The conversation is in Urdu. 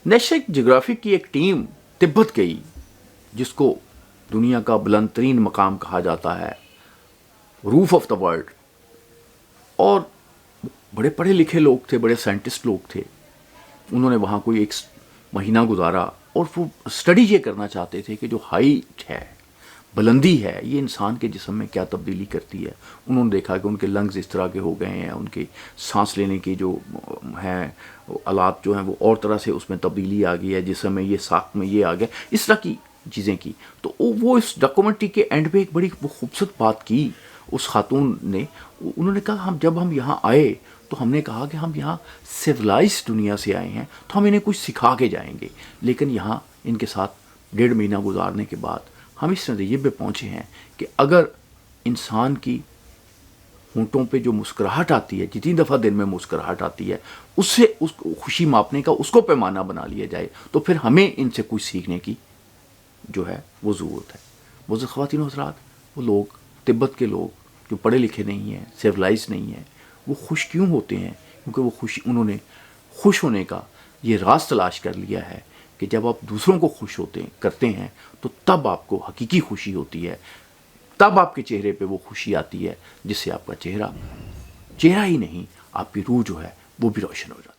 نیشنل جغرافک کی ایک ٹیم تبت گئی، جس کو دنیا کا بلند ترین مقام کہا جاتا ہے، روف آف دا ورلڈ، اور بڑے پڑھے لکھے لوگ تھے، بڑے سائنٹسٹ لوگ تھے. انہوں نے وہاں کوئی ایک مہینہ گزارا اور وہ اسٹڈی یہ کرنا چاہتے تھے کہ جو ہائٹ ہے، بلندی ہے، یہ انسان کے جسم میں کیا تبدیلی کرتی ہے. انہوں نے دیکھا کہ ان کے لنگز اس طرح کے ہو گئے ہیں، ان کے سانس لینے کی جو ہیں آلات جو ہیں وہ اور طرح سے اس میں تبدیلی آ گئی ہے، جسم میں یہ ساخت میں یہ آ گیا، اس طرح کی چیزیں کی. تو وہ اس ڈاکومنٹری کے اینڈ پہ ایک بڑی خوبصورت بات کی اس خاتون نے. انہوں نے کہا جب ہم یہاں آئے تو ہم نے کہا کہ ہم یہاں سویلائز دنیا سے آئے ہیں تو ہم انہیں کچھ سکھا کے جائیں گے، لیکن یہاں ان کے ساتھ 1.5 مہینہ گزارنے کے بعد ہم اس نتیجے پہ پہنچے ہیں کہ اگر انسان کی ہونٹوں پہ جو مسکراہٹ آتی ہے، جتنی دفعہ دن میں مسکراہٹ آتی ہے، اس سے اس کو خوشی ماپنے کا اس کو پیمانہ بنا لیا جائے تو پھر ہمیں ان سے کچھ سیکھنے کی جو ہے وہ ضرورت ہے. معزز خواتین و حضرات، وہ لوگ تبت کے لوگ جو پڑھے لکھے نہیں ہیں، سیولائز نہیں ہیں، وہ خوش کیوں ہوتے ہیں؟ کیونکہ وہ انہوں نے خوش ہونے کا یہ راز تلاش کر لیا ہے کہ جب آپ دوسروں کو خوش کرتے ہیں تو تب آپ کو حقیقی خوشی ہوتی ہے، تب آپ کے چہرے پہ وہ خوشی آتی ہے جس سے آپ کا چہرہ ہی نہیں، آپ کی روح جو ہے وہ بھی روشن ہو جاتی ہے.